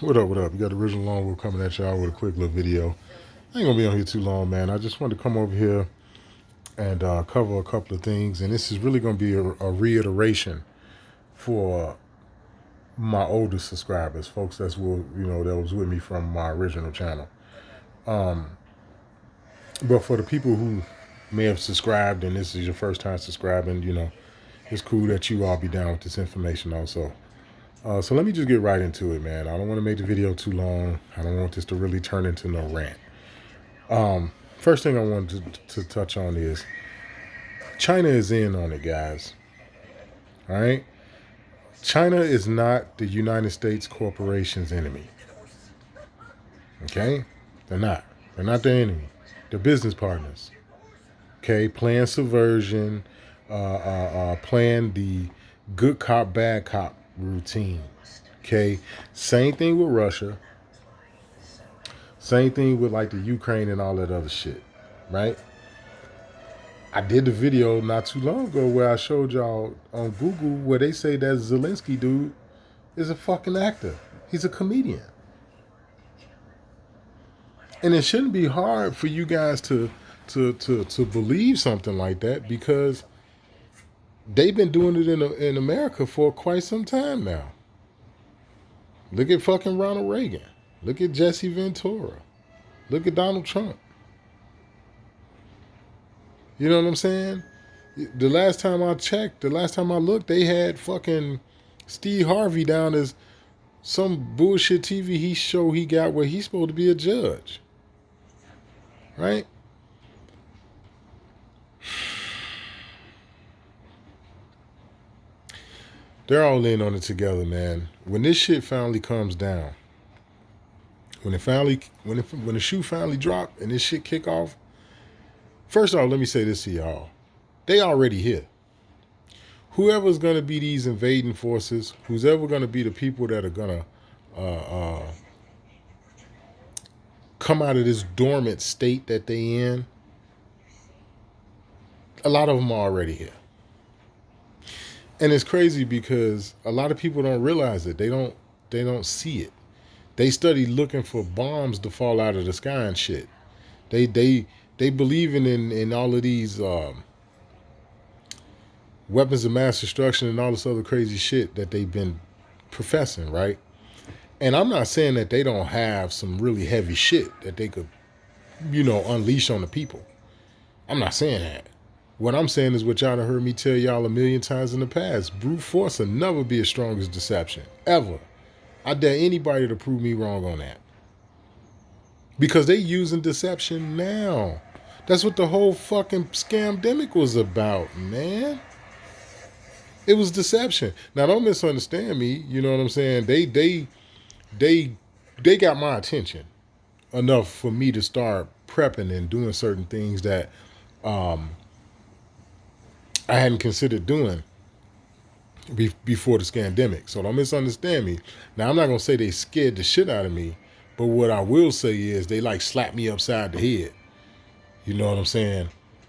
What up, what up? You got the original Lone Wolf coming at y'all with a quick little video. I ain't gonna be on here too long, man. I just wanted to come over here and cover a couple of things. And this is really gonna be a reiteration for my older subscribers, folks that was with me from my original channel. But for the people who may have subscribed and this is your first time subscribing, it's cool that you all be down with this information also. So let me just get right into it, man. I don't want to make the video too long. I don't want this to really turn into no rant. First thing I wanted to touch on is China is in on it, guys. All right? China is not the United States corporation's enemy. Okay? They're not. They're not their enemy. They're business partners. Okay? Playing subversion, playing the good cop, bad cop routine. Okay? Same thing with Russia. Same thing with like the Ukraine and all that other shit. Right? I did the video not too long ago where I showed y'all on Google where they say that Zelensky dude is a fucking actor. He's a comedian. And it shouldn't be hard for you guys to believe something like that because they've been doing it in America for quite some time now. Look at fucking Ronald Reagan. Look at Jesse Ventura. Look at Donald Trump. You know what I'm saying? The last time I checked, the last time I looked, they had fucking Steve Harvey down as some bullshit TV show he got where he's supposed to be a judge. Right? They're all in on it together, man. When this shit finally comes down, when the shoe finally drop and this shit kick off, first off, let me say this to y'all. They already here. Whoever's going to be these invading forces, who's ever going to be the people that are going to come out of this dormant state that they in, a lot of them are already here. And it's crazy because a lot of people don't realize it. They don't see it. They study looking for bombs to fall out of the sky and shit. They believing in all of these weapons of mass destruction and all this other crazy shit that they've been professing, right? And I'm not saying that they don't have some really heavy shit that they could, unleash on the people. I'm not saying that. What I'm saying is what y'all have heard me tell y'all a million times in the past. Brute force will never be as strong as deception. Ever. I dare anybody to prove me wrong on that. Because they using deception now. That's what the whole fucking scamdemic was about, man. It was deception. Now, don't misunderstand me. You know what I'm saying? They got my attention enough for me to start prepping and doing certain things that I hadn't considered doing before the scandemic. So don't misunderstand me. Now, I'm not going to say they scared the shit out of me, but what I will say is they like slapped me upside the head. You know what I'm saying?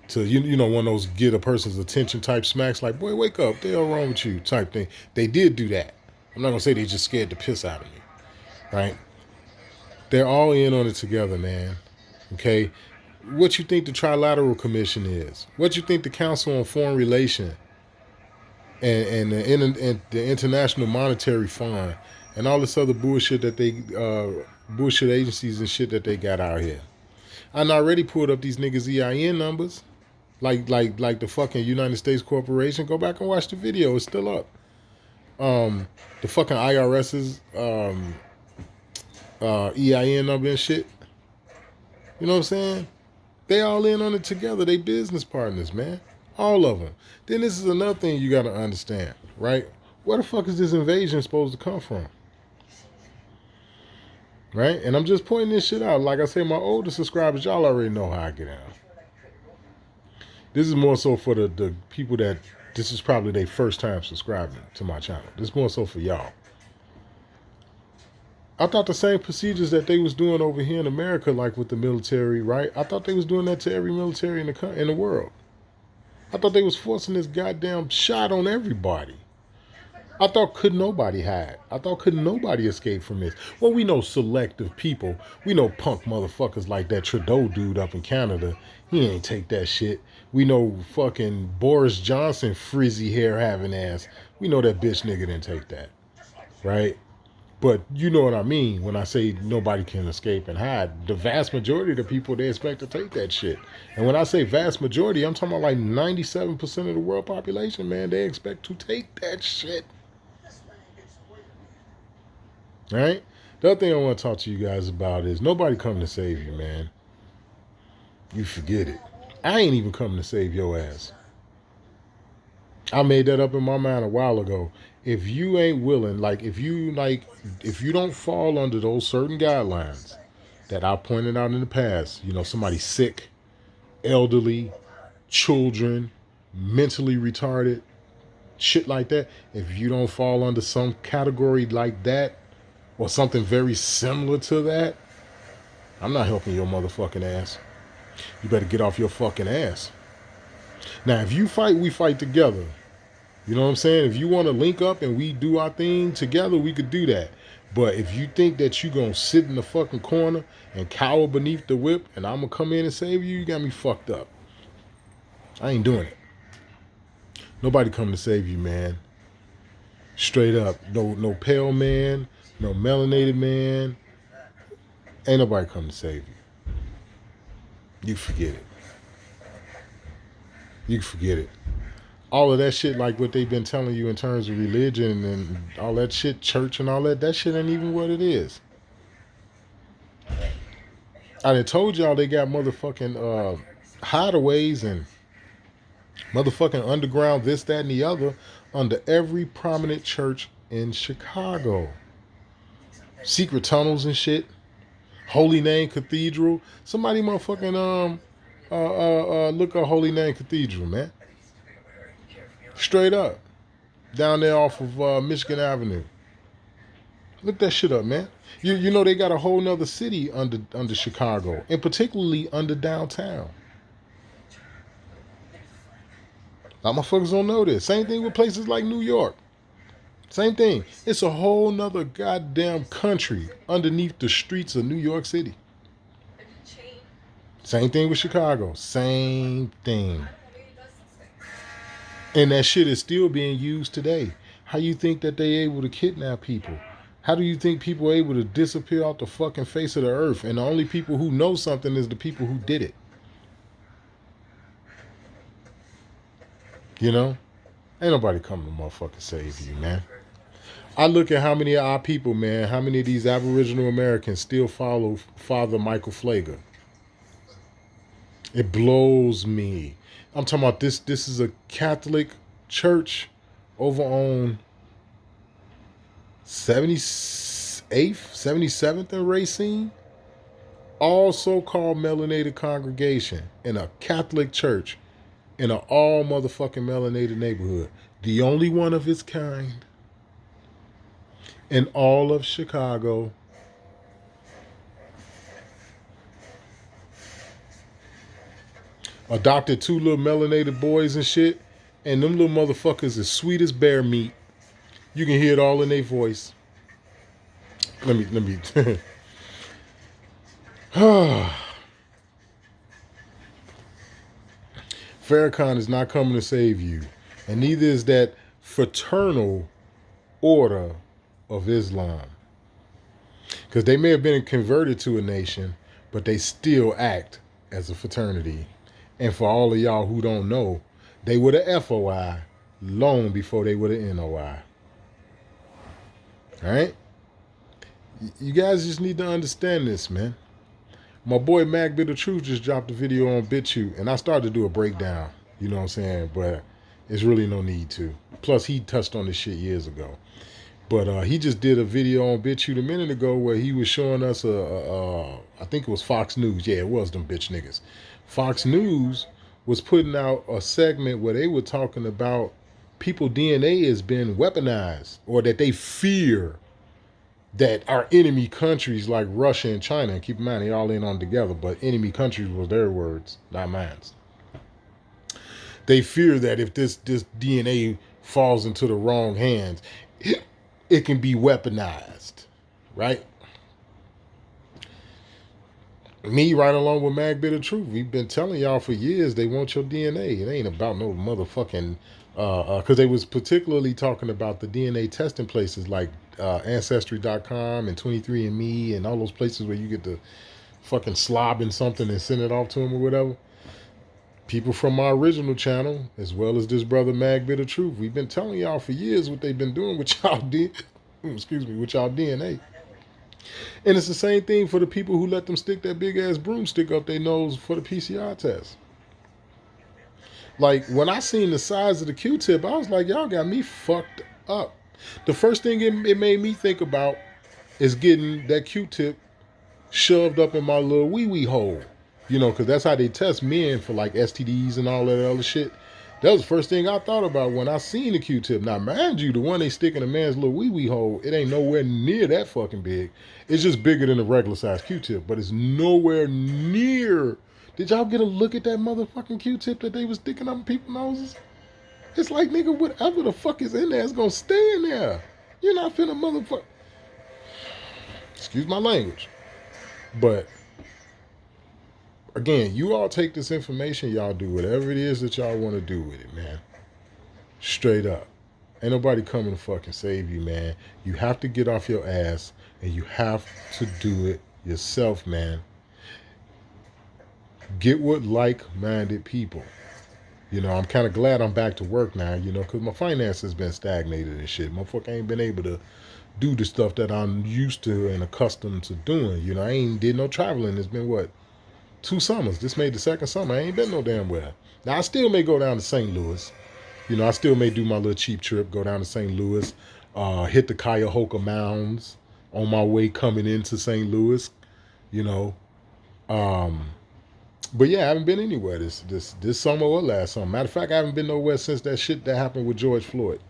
To, one of those get a person's attention type smacks like, boy, wake up, the hell wrong with you type thing. They did do that. I'm not going to say they just scared the piss out of me, right? They're all in on it together, man. Okay? What you think the Trilateral Commission is? What you think the Council on Foreign Relations and the International Monetary Fund and all this other bullshit that they bullshit agencies and shit that they got out here? I already pulled up these niggas' EIN numbers, like the fucking United States Corporation. Go back and watch the video; it's still up. The fucking IRS's EIN number and shit. You know what I'm saying? They all in on it together. They business partners, man. All of them. Then this is another thing you got to understand, right? Where the fuck is this invasion supposed to come from? Right? And I'm just pointing this shit out. Like I say, my older subscribers, y'all already know how I get down. This is more so for the people that this is probably their first time subscribing to my channel. This is more so for y'all. I thought the same procedures that they was doing over here in America, like with the military, right? I thought they was doing that to every military in the world. I thought they was forcing this goddamn shot on everybody. I thought could nobody hide. I thought could nobody escape from this. Well, we know selective people. We know punk motherfuckers like that Trudeau dude up in Canada. He ain't take that shit. We know fucking Boris Johnson, frizzy hair having ass. We know that bitch nigga didn't take that. Right? But you know what I mean when I say nobody can escape and hide. The vast majority of the people, they expect to take that shit. And when I say vast majority, I'm talking about like 97% of the world population, man. They expect to take that shit. All right? The other thing I want to talk to you guys about is nobody coming to save you, man. You forget it. I ain't even coming to save your ass. I made that up in my mind a while ago. If you ain't willing, if you don't fall under those certain guidelines that I pointed out in the past, somebody sick, elderly, children, mentally retarded, shit like that, if you don't fall under some category like that or something very similar to that, I'm not helping your motherfucking ass. You better get off your fucking ass. Now, if you fight, we fight together. You know what I'm saying? If you want to link up and we do our thing together, we could do that. But if you think that you going to sit in the fucking corner and cower beneath the whip and I'm going to come in and save you, you got me fucked up. I ain't doing it. Nobody coming to save you, man. Straight up. No pale man, no melanated man. Ain't nobody coming to save you. You forget it. You forget it. All of that shit, like what they've been telling you in terms of religion and all that shit, church and all that shit ain't even what it is. I done told y'all they got motherfucking hideaways and motherfucking underground this, that, and the other under every prominent church in Chicago. Secret tunnels and shit. Holy Name Cathedral. Somebody motherfucking look up Holy Name Cathedral, man. Straight up. Down there off of Michigan Avenue. Look that shit up, man. You know they got a whole nother city under Chicago, and particularly under downtown. A lot of motherfuckers don't know this. Same thing with places like New York. Same thing. It's a whole nother goddamn country underneath the streets of New York City. Same thing with Chicago. Same thing. And that shit is still being used today. How you think that they able to kidnap people? How do you think people are able to disappear off the fucking face of the earth? And the only people who know something is the people who did it. You know? Ain't nobody coming to motherfucking save you, man. I look at how many of our people, man, how many of these Aboriginal Americans still follow Father Michael Pfleger. It blows me. I'm talking about this is a Catholic church over on 78th, 77th and Racine. All so-called melanated congregation in a Catholic church in an all motherfucking melanated neighborhood. The only one of its kind in all of Chicago. Adopted 2 little melanated boys and shit, and them little motherfuckers is sweet as bear meat. You can hear it all in their voice. Let me. Farrakhan is not coming to save you, and neither is that fraternal order of Islam. Because they may have been converted to a nation, but they still act as a fraternity. And for all of y'all who don't know, they were the FOI long before they were the NOI. All right? You guys just need to understand this, man. My boy Mac Bit of Truth just dropped a video on BitChute, and I started to do a breakdown, you know what I'm saying? But it's really no need to. Plus, he touched on this shit years ago. But he just did a video on BitChute a minute ago where he was showing us I think it was Fox News. Yeah, it was them bitch niggas. Fox News was putting out a segment where they were talking about people DNA has been weaponized, or that they fear that our enemy countries like Russia and China, and keep in mind they all in on together, but enemy countries was their words, not mine. They fear that if this DNA falls into the wrong hands, it can be weaponized, right? Me, right along with Mag Bit of Truth, we've been telling y'all for years they want your DNA. It ain't about no motherfucking, because they was particularly talking about the DNA testing places like Ancestry.com and 23andMe and all those places where you get to fucking slob in something and send it off to them or whatever. People from my original channel, as well as this brother Mag Bit of Truth, we've been telling y'all for years what they've been doing with y'all excuse me, with y'all DNA. And it's the same thing for the people who let them stick that big ass broomstick up their nose for the PCR test. Like, when I seen the size of the Q-tip, I was like, y'all got me fucked up. The first thing it made me think about is getting that Q-tip shoved up in my little wee-wee hole. You know, because that's how they test men for like STDs and all that other shit. That was the first thing I thought about when I seen the Q-tip. Now, mind you, the one they stick in a man's little wee-wee hole, it ain't nowhere near that fucking big. It's just bigger than a regular size Q-tip, but it's nowhere near. Did y'all get a look at that motherfucking Q-tip that they was sticking up in people's noses? It's like, nigga, whatever the fuck is in there is gonna stay in there. You're not finna motherfucker. Excuse my language. But again, you all take this information, y'all do whatever it is that y'all want to do with it, man. Straight up. Ain't nobody coming to fucking save you, man. You have to get off your ass and you have to do it yourself, man. Get with like-minded people. You know, I'm kind of glad I'm back to work now, you know, because my finances has been stagnated and shit. Motherfucker ain't been able to do the stuff that I'm used to and accustomed to doing. You know, I ain't did no traveling. It's been, what, 2 summers. This made the 2nd summer. I ain't been no damn well. Now, I still may go down to St. Louis. You know, I still may do my little cheap trip, go down to St. Louis, hit the Cuyahoga Mounds on my way coming into St. Louis, you know. But yeah, I haven't been anywhere this summer or last summer. Matter of fact, I haven't been nowhere since that shit that happened with George Floyd.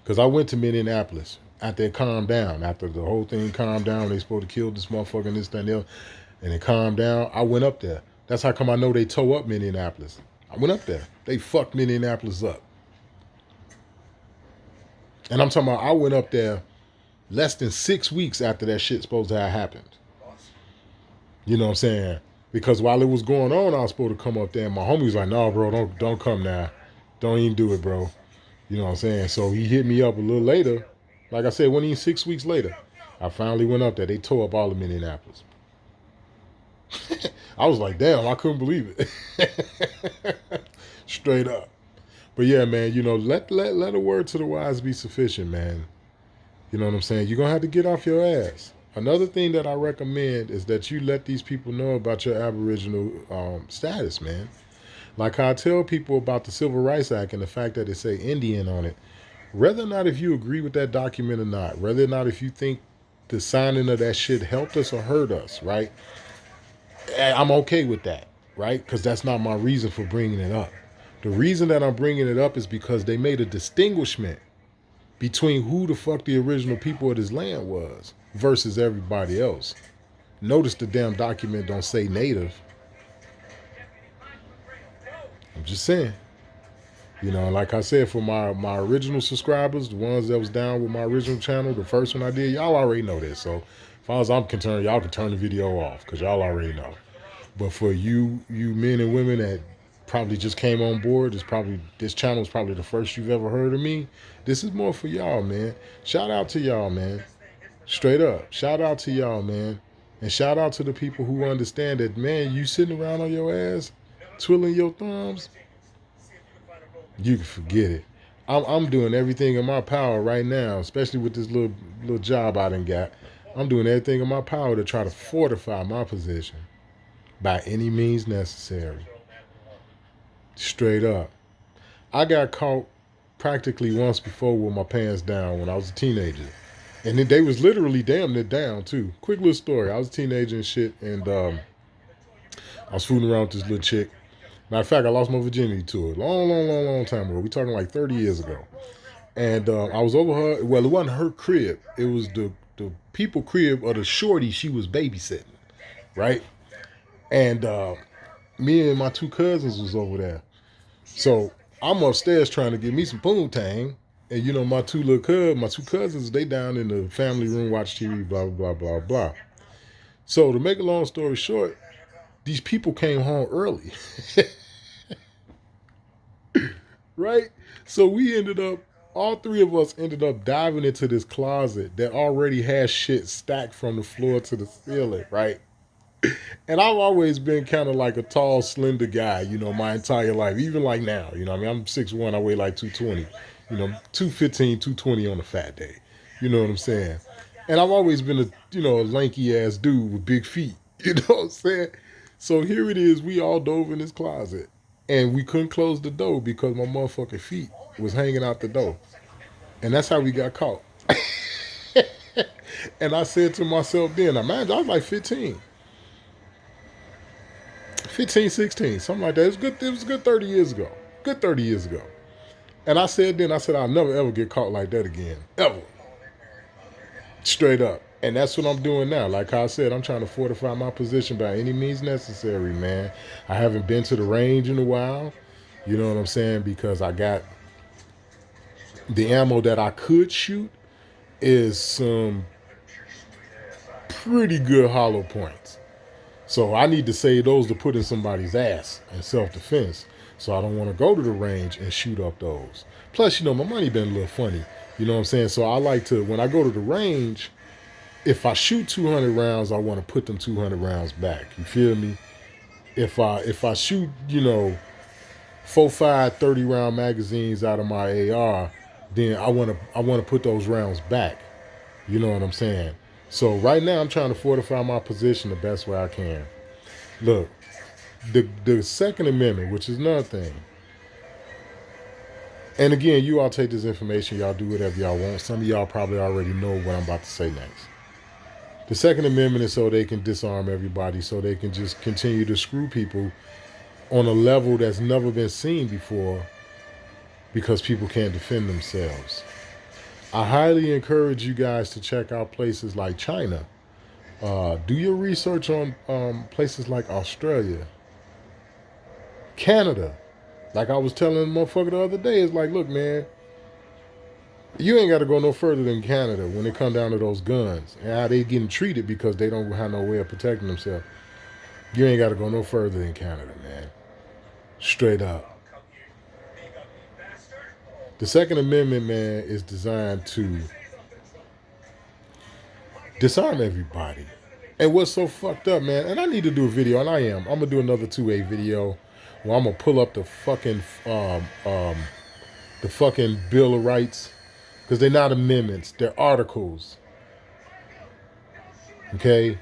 Because I went to Minneapolis after it calmed down. After the whole thing calmed down, they supposed to kill this motherfucker and this, that, and the other. And it calmed down. I went up there. That's how come I know they tore up Minneapolis. I went up there. They fucked Minneapolis up. And I'm talking about I went up there less than 6 weeks after that shit supposed to have happened. You know what I'm saying? Because while it was going on, I was supposed to come up there, and my homie was like, "No, bro, don't come now. Don't even do it, bro." You know what I'm saying? So he hit me up a little later. Like I said, it wasn't even 6 weeks later. I finally went up there. They tore up all of Minneapolis. I was like, damn, I couldn't believe it. Straight up. But yeah, man, you know, let a word to the wise be sufficient, man. You know what I'm saying? You're going to have to get off your ass. Another thing that I recommend is that you let these people know about your Aboriginal status, man. Like how I tell people about the Civil Rights Act and the fact that it say Indian on it. Whether or not if you agree with that document or not, whether or not if you think the signing of that shit helped us or hurt us, right? I'm okay with that, right? Because that's not my reason for bringing it up. The reason that I'm bringing it up is because they made a distinguishment between who the fuck the original people of this land was versus everybody else. Notice the damn document don't say native. I'm just saying. You know, like I said, for my original subscribers, the ones that was down with my original channel, the first one I did, y'all already know this. So as far as I'm concerned, y'all can turn the video off because y'all already know. But for you men and women that probably just came on board, this channel is probably the first you've ever heard of me. This is more for y'all, man. Shout out to y'all, man. Straight up. Shout out to y'all, man. And shout out to the people who understand that, man, you sitting around on your ass, twiddling your thumbs, you can forget it. I'm doing everything in my power right now, especially with this little job I done got. I'm doing everything in my power to try to fortify my position by any means necessary. Straight up. I got caught practically once before with my pants down when I was a teenager. And then they was literally damn near down too. Quick little story. I was a teenager and shit, and I was fooling around with this little chick. Matter of fact, I lost my virginity to her. Long time ago. We talking like 30 years ago. And I was over her. Well, it wasn't her crib. It was the people crib of the shorty she was babysitting. Right? And me and my 2 cousins was over there. So I'm upstairs trying to get me some poontang. And my my two cousins, they down in the family room watch TV, blah blah blah blah blah. So to make a long story short, these people came home early, right? So we ended up, all three of us ended up diving into this closet that already has shit stacked from the floor to the ceiling, right? And I've always been kind of like a tall, slender guy, my entire life, even like now. I mean, I'm 6'1", I weigh like 220, 215, 220 on a fat day. You know what I'm saying? And I've always been a lanky ass dude with big feet. You know what I'm saying? So here it is, we all dove in this closet and we couldn't close the door because my motherfucking feet was hanging out the door. And that's how we got caught. And I said to myself then, imagine, I was like 15, 16, something like that. It was good 30 years ago. Good 30 years ago. And I said then, I'll never ever get caught like that again. Ever. Straight up. And that's what I'm doing now. Like I said, I'm trying to fortify my position by any means necessary, man. I haven't been to the range in a while. You know what I'm saying? Because I got the ammo that I could shoot is some pretty good hollow points. So I need to save those to put in somebody's ass in self-defense. So I don't want to go to the range and shoot up those. Plus, my money been a little funny. You know what I'm saying? So I like to, when I go to the range, if I shoot 200 rounds, I want to put them 200 rounds back. You feel me? If I shoot, 4, 5, 30 round magazines out of my AR, then I want to put those rounds back. You know what I'm saying? So right now I'm trying to fortify my position the best way I can. Look, the Second Amendment, which is another thing. And again, you all take this information, y'all do whatever y'all want. Some of y'all probably already know what I'm about to say next. The Second Amendment is so they can disarm everybody, so they can just continue to screw people on a level that's never been seen before because people can't defend themselves. I highly encourage you guys to check out places like China. Do your research on places like Australia, Canada. Like I was telling the motherfucker the other day, it's like, look, man, you ain't got to go no further than Canada when it come down to those guns and how they getting treated because they don't have no way of protecting themselves. You ain't got to go no further than Canada, man. Straight up. The Second Amendment, man, is designed to disarm everybody. And what's so fucked up, man, and I need to do a video, and I'm going to do another 2A video where I'm going to pull up the fucking Bill of Rights, because they're not amendments, they're articles. Okay?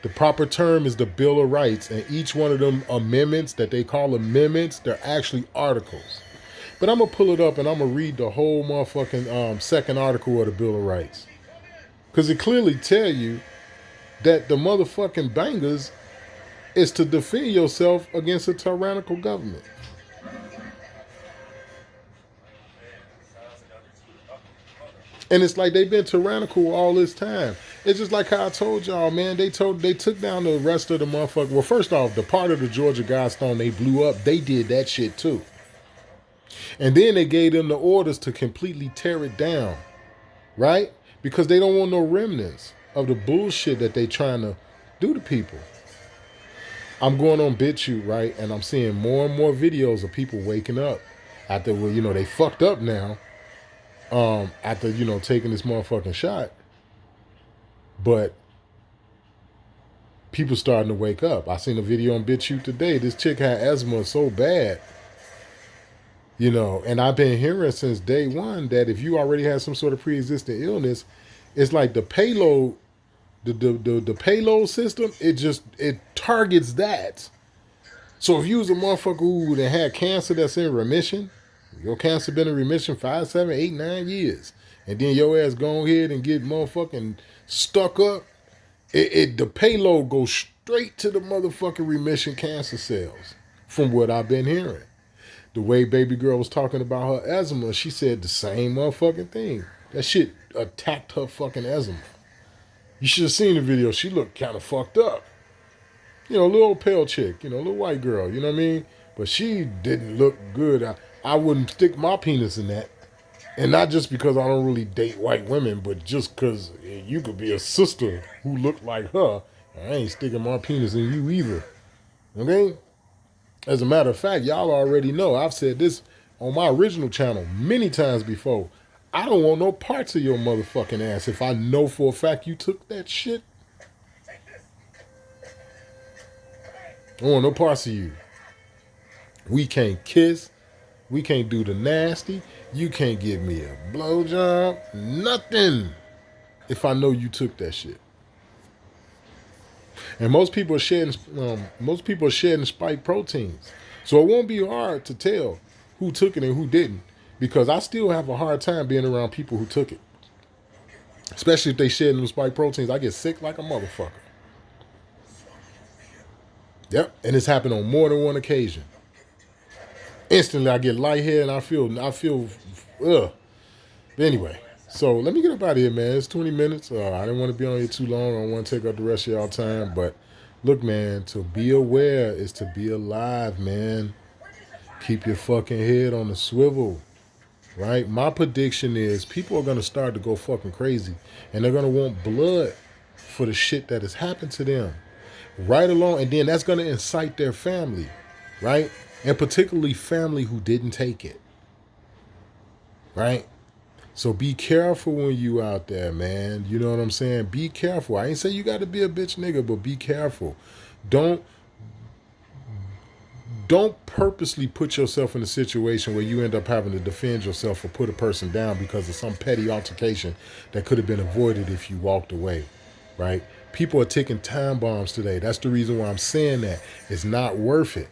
The proper term is the Bill of Rights, and each one of them amendments that they call amendments, they're actually articles. But I'm going to pull it up and I'm going to read the whole motherfucking second article of the Bill of Rights. Because it clearly tell you that the motherfucking bangers is to defend yourself against a tyrannical government. And it's like they've been tyrannical all this time. It's just like how I told y'all, man. They took down the rest of the motherfucker. Well, first off, the part of the Georgia Guidestone they blew up, they did that shit too. And then they gave them the orders to completely tear it down, right? Because they don't want no remnants of the bullshit that they trying to do to people. I'm going on BitChute, right? And I'm seeing more and more videos of people waking up after, they fucked up now. After, taking this motherfucking shot. But people starting to wake up. I seen a video on BitChute today. This chick had asthma so bad. And I've been hearing since day one that if you already have some sort of pre-existing illness, it's like the payload, the payload system, it targets that. So if you was a motherfucker who had cancer that's in remission, your cancer been in remission 5, 7, 8, 9 years, and then your ass go ahead and get motherfucking stuck up, the payload goes straight to the motherfucking remission cancer cells, from what I've been hearing. The way baby girl was talking about her asthma, she said the same motherfucking thing. That shit attacked her fucking asthma. You should have seen the video. She looked kind of fucked up. A little old pale chick, a little white girl, you know what I mean? But she didn't look good. I wouldn't stick my penis in that. And not just because I don't really date white women, but just because you could be a sister who looked like her. I ain't sticking my penis in you either. Okay? As a matter of fact, y'all already know. I've said this on my original channel many times before. I don't want no parts of your motherfucking ass if I know for a fact you took that shit. I don't want no parts of you. We can't kiss. We can't do the nasty. You can't give me a blowjob. Nothing. If I know you took that shit. And most people are shedding spike proteins. So it won't be hard to tell who took it and who didn't. Because I still have a hard time being around people who took it. Especially if they shedding them spike proteins. I get sick like a motherfucker. Yep. And it's happened on more than one occasion. Instantly I get lightheaded and I feel ugh. But anyway, so let me get up out of here, man. It's 20 minutes. I didn't want to be on here too long. I don't want to take up the rest of y'all time. But look, man, to be aware is to be alive, man. Keep your fucking head on the swivel, right? My prediction is people are going to start to go fucking crazy. And they're going to want blood for the shit that has happened to them. Right along. And then that's going to incite their family, right? And particularly family who didn't take it, right? So be careful when you out there, man. You know what I'm saying? Be careful. I ain't say you got to be a bitch nigga, but be careful. Don't purposely put yourself in a situation where you end up having to defend yourself or put a person down because of some petty altercation that could have been avoided if you walked away, right? People are ticking time bombs today. That's the reason why I'm saying that. It's not worth it.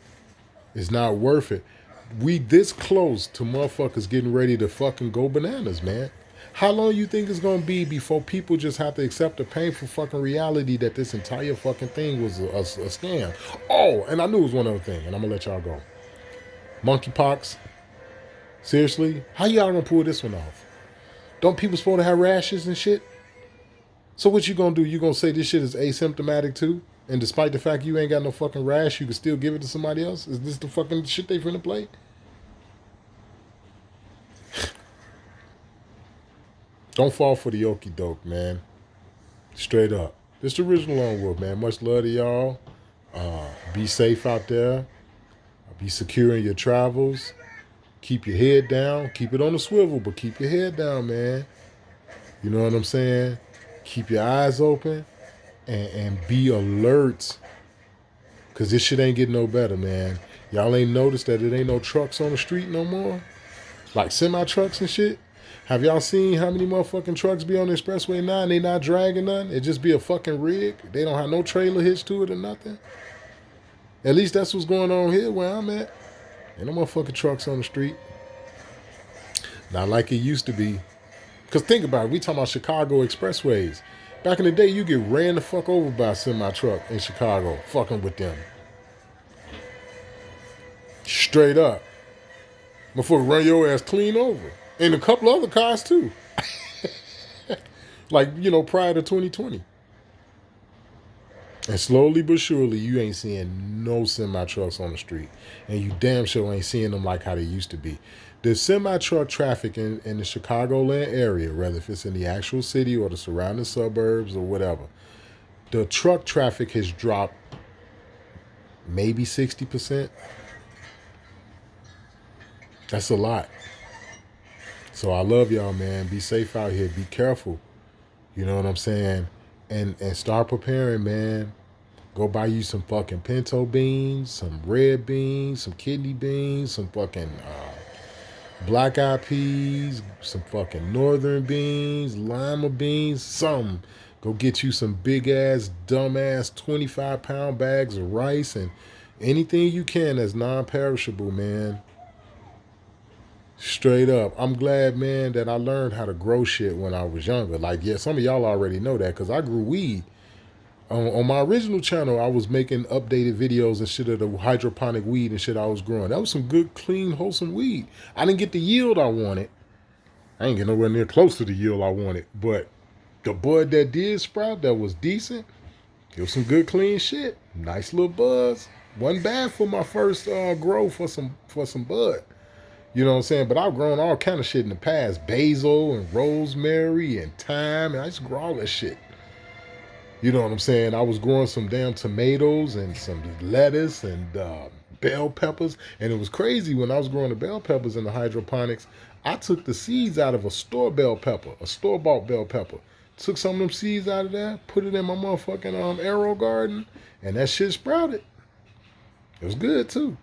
It's not worth it. We this close to motherfuckers getting ready to fucking go bananas, man. How long you think it's going to be before people just have to accept the painful fucking reality that this entire fucking thing was a scam? Oh, and I knew it was one other thing, and I'm going to let y'all go. Monkeypox. Seriously? How y'all going to pull this one off? Don't people supposed to have rashes and shit? So what you going to do? You going to say this shit is asymptomatic too? And despite the fact you ain't got no fucking rash, you can still give it to somebody else? Is this the fucking shit they finna play? Don't fall for the okie doke, man. Straight up. This the original Lone Wolf, man. Much love to y'all. Be safe out there. Be secure in your travels. Keep your head down. Keep it on the swivel, but keep your head down, man. You know what I'm saying? Keep your eyes open. And be alert, because this shit ain't getting no better, man. Y'all ain't noticed that it ain't no trucks on the street no more? Like semi-trucks and shit? Have y'all seen how many motherfucking trucks be on the expressway now and they not dragging nothing? It just be a fucking rig. They don't have no trailer hitch to it or nothing. At least that's what's going on here where I'm at. Ain't no motherfucking trucks on the street. Not like it used to be. Because think about it. We talking about Chicago expressways. Back in the day, you get ran the fuck over by a semi-truck in Chicago, fucking with them. Straight up. Motherfucker run your ass clean over. And a couple other cars, too. Like, you know, prior to 2020. And slowly but surely, you ain't seeing no semi-trucks on the street. And you damn sure ain't seeing them like how they used to be. The semi-truck traffic in the Chicagoland area, whether if it's in the actual city or the surrounding suburbs or whatever, the truck traffic has dropped maybe 60%. That's a lot. So I love y'all, man. Be safe out here. Be careful. You know what I'm saying? And start preparing, man. Go buy you some fucking pinto beans, some red beans, some kidney beans, some fucking black eyed peas, some fucking northern beans, lima beans, something. Go get you some big ass, dumb ass 25-pound bags of rice and anything you can that's non-perishable, man. Straight up. I'm glad, man, that I learned how to grow shit when I was younger. Like, yeah, some of y'all already know that because I grew weed. On my original channel, I was making updated videos and shit of the hydroponic weed and shit I was growing. That was some good, clean, wholesome weed. I didn't get the yield I wanted. I ain't get nowhere near close to the yield I wanted. But the bud that did sprout, that was decent, it was some good, clean shit. Nice little buzz. Wasn't bad for my first grow for some bud. You know what I'm saying? But I've grown all kind of shit in the past. Basil and rosemary and thyme. And I used to grow all that shit. You know what I'm saying? I was growing some damn tomatoes and some lettuce and bell peppers. And it was crazy when I was growing the bell peppers in the hydroponics. I took the seeds out of a store bell pepper, a store bought bell pepper. Took some of them seeds out of there, put it in my motherfucking arrow garden, and that shit sprouted. It was good too.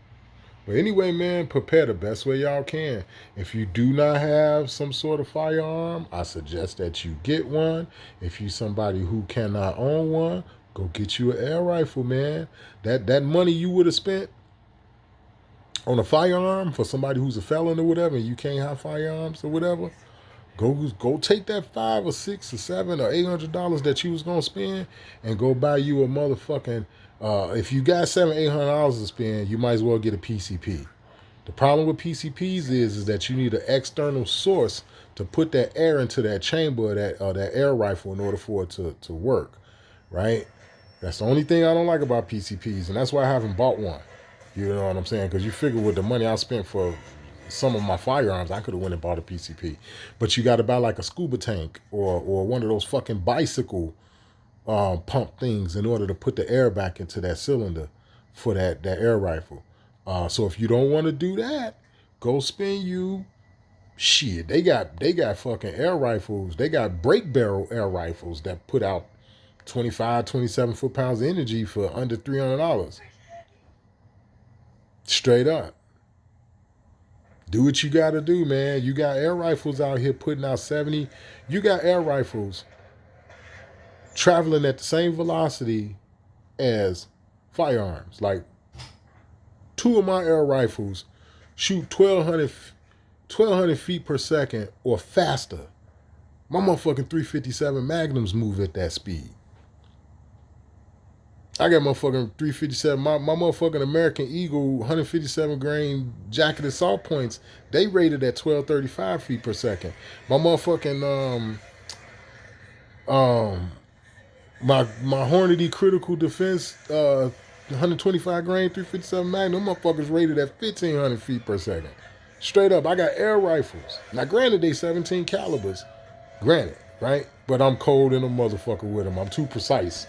But anyway, man, prepare the best way y'all can. If you do not have some sort of firearm, I suggest that you get one. If you somebody who cannot own one, go get you an air rifle, man. That money you would have spent on a firearm for somebody who's a felon or whatever, and you can't have firearms or whatever, go take that $500 or $600 or $700 or $800 that you was gonna spend and go buy you a motherfucking. If you got $700-800 to spend, you might as well get a PCP. The problem with PCPs is that you need an external source to put that air into that chamber or that air rifle in order for it to work, right? That's the only thing I don't like about PCPs, and that's why I haven't bought one. You know what I'm saying? Because you figure with the money I spent for some of my firearms, I could have went and bought a PCP. But you got to buy like a scuba tank or one of those fucking bicycle pump things in order to put the air back into that cylinder for that air rifle. So if you don't want to do that, go spend you shit. They got fucking air rifles. They got break barrel air rifles that put out 25, 27 foot-pounds of energy for under $300. Straight up. Do what you got to do, man. You got air rifles out here putting out 70. You got air rifles traveling at the same velocity as firearms. Like, two of my air rifles shoot 1,200 feet per second or faster. My motherfucking 357 Magnums move at that speed. I got motherfucking 357. My motherfucking American Eagle 157 grain jacket assault points, they rated at 1,235 feet per second. My motherfucking my Hornady critical defense 125 grain 357 Magnum, them motherfuckers rated at 1,500 feet per second. Straight up, I got air rifles. Now granted they 17 calibers. Granted, right? But I'm cold in a motherfucker with them. I'm too precise.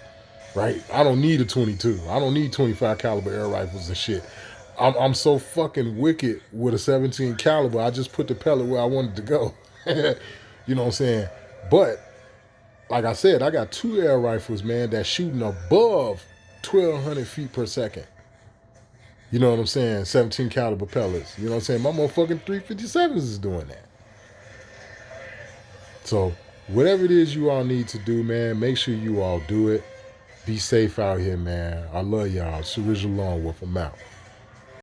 Right? I don't need a 22. I don't need 25 caliber air rifles and shit. I'm so fucking wicked with a 17 caliber. I just put the pellet where I wanted to go. You know what I'm saying? But like I said, I got two air rifles, man, that's shooting above 1,200 feet per second. You know what I'm saying? 17 caliber pellets. You know what I'm saying? My motherfucking 357s is doing that. So whatever it is you all need to do, man, make sure you all do it. Be safe out here, man. I love y'all. It's Original Lone Wolf. I'm out.